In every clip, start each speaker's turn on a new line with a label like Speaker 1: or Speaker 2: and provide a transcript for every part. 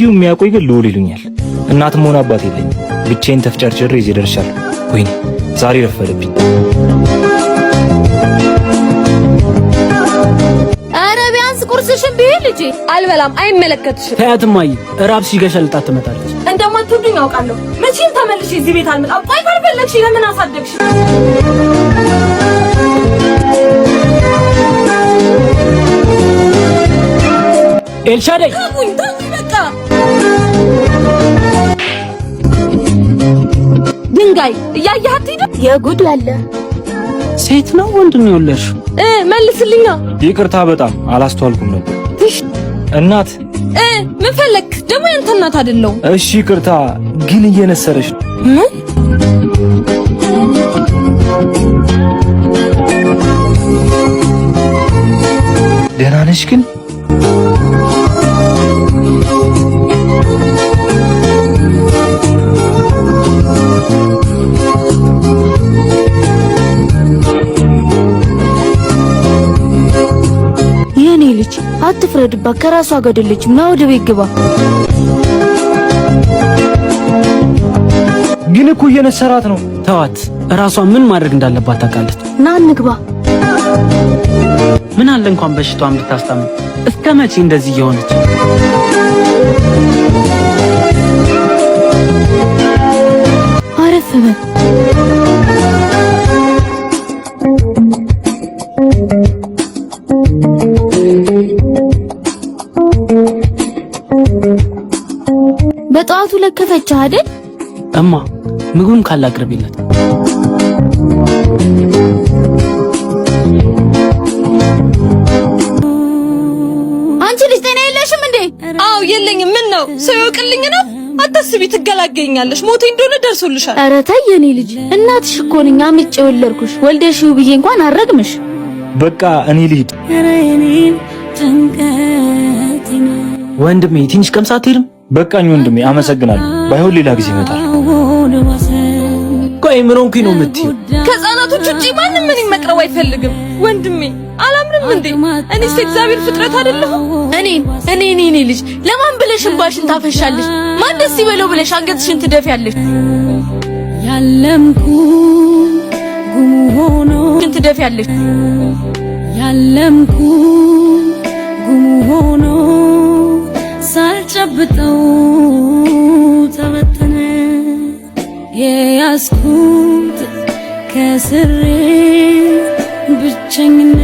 Speaker 1: እንዲሁ የሚያቆይ ግን ልውል ይሉኛል። እናትም ሆነ አባት የለኝ። ብቻዬን ተፍጨርጭሬ እዚህ ደርሻለሁ። ወይኔ ዛሬ ረፈደብኝ።
Speaker 2: ኧረ ቢያንስ ቁርስሽን ብይ ልጄ። አልበላም፣ አይመለከትሽም።
Speaker 3: ታያትማይ ራብ ሲገሸልጣት ትመጣለች።
Speaker 2: እንደማትወዱኝ አውቃለሁ። መቼም ተመልሼ እዚህ ቤት አልመጣም። ቆይ ካልፈለግሽ ለምን አሳደግሽ?
Speaker 3: ኤልሻዳይ
Speaker 2: ታውኝ በቃ ድንጋይ እያየሃት ሂድ። የጉድ ያለ
Speaker 3: ሴት ነው ወንድ ነው የወለድሽው?
Speaker 2: መልስልኛ።
Speaker 1: ይቅርታ በጣም አላስተዋልኩም ነበር። እናት
Speaker 2: ምን ፈለክ ደግሞ? ያንተ እናት አይደለሁ።
Speaker 1: እሺ ይቅርታ፣ ግን እየነሰረሽ ነው።
Speaker 2: ምን
Speaker 1: ደህና ነሽ ግን?
Speaker 2: የኔ ልጅ አትፍረድባት፣ ከራሷ ገደለችም። ና ወደ ቤት ግባ።
Speaker 1: ግን እኮ እየነሰራት ነው።
Speaker 3: ተዋት፣ እራሷ ምን ማድረግ እንዳለባት ታውቃለች።
Speaker 2: ና እንግባ።
Speaker 3: ምን አለ እንኳን በሽታዋን ብታስታምም። እስከ መቼ እንደዚህ እየሆነች?
Speaker 2: አረፍ በል። በጠዋቱ ለከፈች አይደል?
Speaker 3: እማ ምግቡን ካላቅርቢለት።
Speaker 2: አንቺ ልጅ ጤና የለሽም እንዴ?
Speaker 4: አዎ የለኝም። ምን ነው ሰው ይወቅልኝ ነው? አታስቢ፣ ትገላገኛለሽ። ሞቴ እንደሆነ ደርሶልሻል።
Speaker 2: ኧረ ተይ የኔ ልጅ፣ እናትሽ እኮ ነኝ አምጬ ወለድኩሽ። ወልደሽው ብዬ እንኳን አረግምሽ።
Speaker 1: በቃ እኔ ልሂድ።
Speaker 3: ወንድሜ ትንሽ ቀምሳ አትሄድም?
Speaker 1: በቃኝ ወንድሜ፣ አመሰግናለሁ። ባይሆን ሌላ ጊዜ ይመጣል።
Speaker 3: ቆይ ምን ሆንኩኝ ነው የምትይው?
Speaker 4: ከሕፃናቶች ውጪ ማንም ምን መቅረብ አይፈልግም። ወንድሜ አላምንም እንዴ? እኔስ እግዚአብሔር ፍጥረት አይደለሁም?
Speaker 2: እኔ ልጅ ለማን ብለሽ እንባሽን ታፈሻለሽ? ማን ደስ ይበለው ብለሽ አንገትሽን ትደፊያለሽ?
Speaker 5: ያለምኩ ጉም ሆኖ
Speaker 2: ትደፊያለሽ።
Speaker 5: ያለምኩ ጉም ሆኖ ሳልጨብጠው ተበተነ። የያዝኩት ከስሬ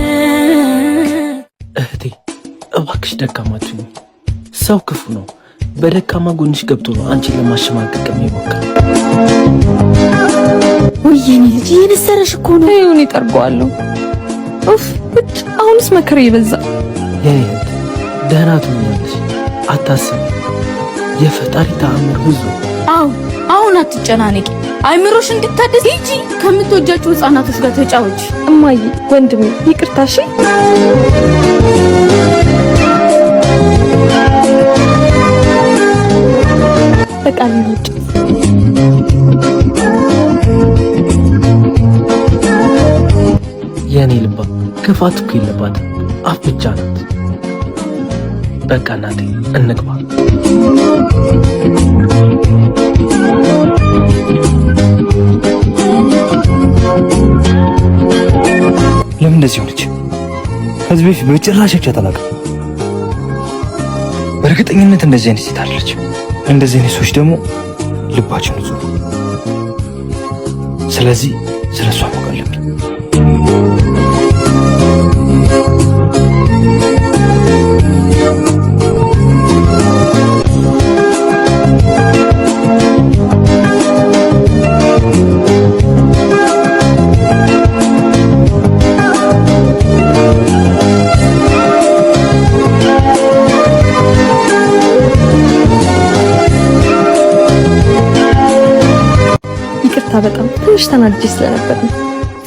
Speaker 5: ብቸኝነት።
Speaker 3: እህቴ እባክሽ ደካማችሁ። ሰው ክፉ ነው። በደካማ ጎንሽ ገብቶ ነው አንቺን ለማሸማቀቅ የሚሞክር።
Speaker 2: ወይ የኔ ልጅ የነሰረሽ እኮ ነው።
Speaker 4: ይሁን ይጠርገዋለሁ። ኡፍ ብቻ አሁንስ መከራ ይበዛ።
Speaker 3: የኔ እህት ደህና ትሆኛለሽ፣ አታስቢ። የፈጣሪ ተአምር ብዙ።
Speaker 2: አዎ አሁን አትጨናነቂ። አይምሮሽ እንድታደስ ሂጂ። ከምትወጃቸው ህፃናቶች ጋር ተጫወች።
Speaker 4: እማዬ፣ ወንድሜ ይቅርታ እሺ። በቃ ልሂድ።
Speaker 3: የኔ ልባ ክፋት እኮ የለባትም፣ አፍ ብቻ ናት። በቃ እናቴ እንግባ።
Speaker 1: ለምን እንደዚህ ሆነች? ከዚህ በፊት በጭራሽ አይቻት አላውቅም። በእርግጠኝነት እንደዚህ አይነት ሴት አለች። እንደዚህ አይነት ሰዎች ደግሞ ልባቸው ንጹህ ነው። ስለዚህ ስለሷ ማወቅ አለብኝ።
Speaker 4: በጣም ትንሽ ተናድጄ ስለነበር ነው።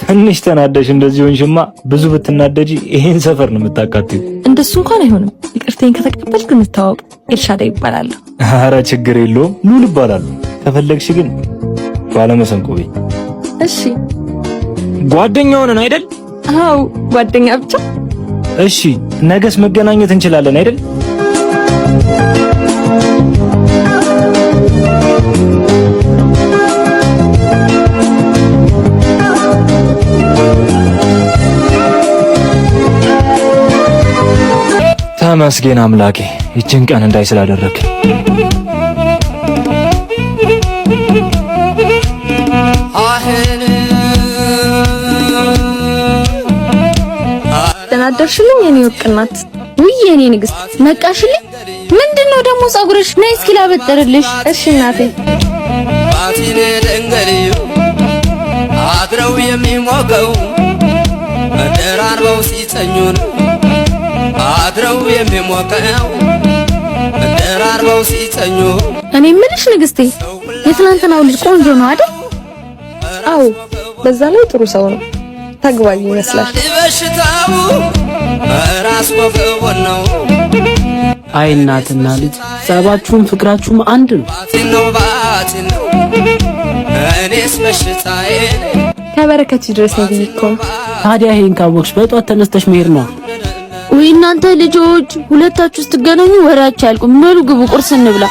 Speaker 1: ትንሽ ተናደሽ እንደዚህ ሆንሽማ ብዙ ብትናደጂ ይሄን ሰፈር ነው የምታካትዩ።
Speaker 4: እንደሱ እንኳን አይሆንም። ይቅርታዬን ከተቀበልክ እንታወቅ። ኤልሻዳይ ይባላል።
Speaker 1: ኧረ ችግር የለውም ሉል ይባላል። ከፈለግሽ ግን ባለመሰንቆ በይ።
Speaker 4: እሺ
Speaker 1: ጓደኛ ሆነን አይደል?
Speaker 4: አዎ ጓደኛ ብቻ።
Speaker 1: እሺ ነገስ መገናኘት እንችላለን አይደል? ተመስገን አምላኬ ይችን ቀን እንዳይ ስላደረክ።
Speaker 4: ተናደርሽልኝ የኔ ወርቅ እናት። ውይ የኔ ንግስት ነቃሽልኝ። ምንድነው ደግሞ ጸጉርሽ? ነይ እስኪ ላበጥርልሽ። እሺ እናቴ።
Speaker 6: ባቲኔ ደንገሪው አድረው የሚሞቀው ደራርበው ሲተኙን አድረው የሚሞቀው ደራርበው ሲተኙ።
Speaker 4: እኔ ምንሽ ንግስቴ የትናንትናው ልጅ ቆንጆ ነው አይደል? አዎ በዛ ላይ ጥሩ ሰው ነው። ተግባቢ ይመስላል።
Speaker 6: በሽታው ራስ ወገብ ነው።
Speaker 3: አይ እናትና ልጅ ጸባችሁም ፍቅራችሁም አንድ ነው።
Speaker 6: ባቲን ነው እኔስ በሽታዬ
Speaker 4: ከበረከት ድረስ ነው እኮ።
Speaker 3: ታዲያ ይሄን ካወቅሽ በጧት ተነስተሽ መሄድ ነው።
Speaker 2: ወይ እናንተ ልጆች ሁለታችሁ ስትገናኙ ወሬያችሁ አያልቁም። በሉ ግቡ ቁርስ እንብላ።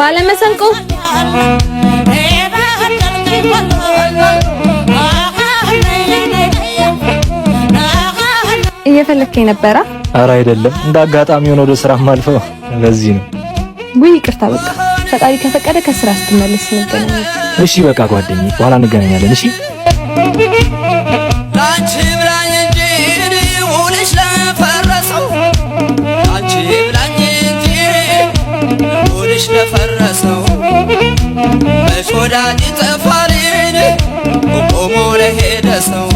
Speaker 4: ባለመሰንቆ እየፈለከኝ ነበረ?
Speaker 1: ኧረ አይደለም፣ እንደ አጋጣሚ ሆኖ ወደ ስራ ማልፈው ለዚህ ነው።
Speaker 4: ውይ ይቅርታ። በቃ ፈጣሪ ከፈቀደ ከስራ ስትመለስ እንገናኛለን።
Speaker 1: እሺ በቃ ጓደኛዬ፣ በኋላ እንገናኛለን። እሺ
Speaker 6: ላንቺ ብላኝ እንጂ ውልሽ ለፈረሰው ላንቺ ብላኝ እንጂ ውልሽ ለፈረሰው በሾዳጅ ጠፋልን ቆሞ ለሄደ ሰው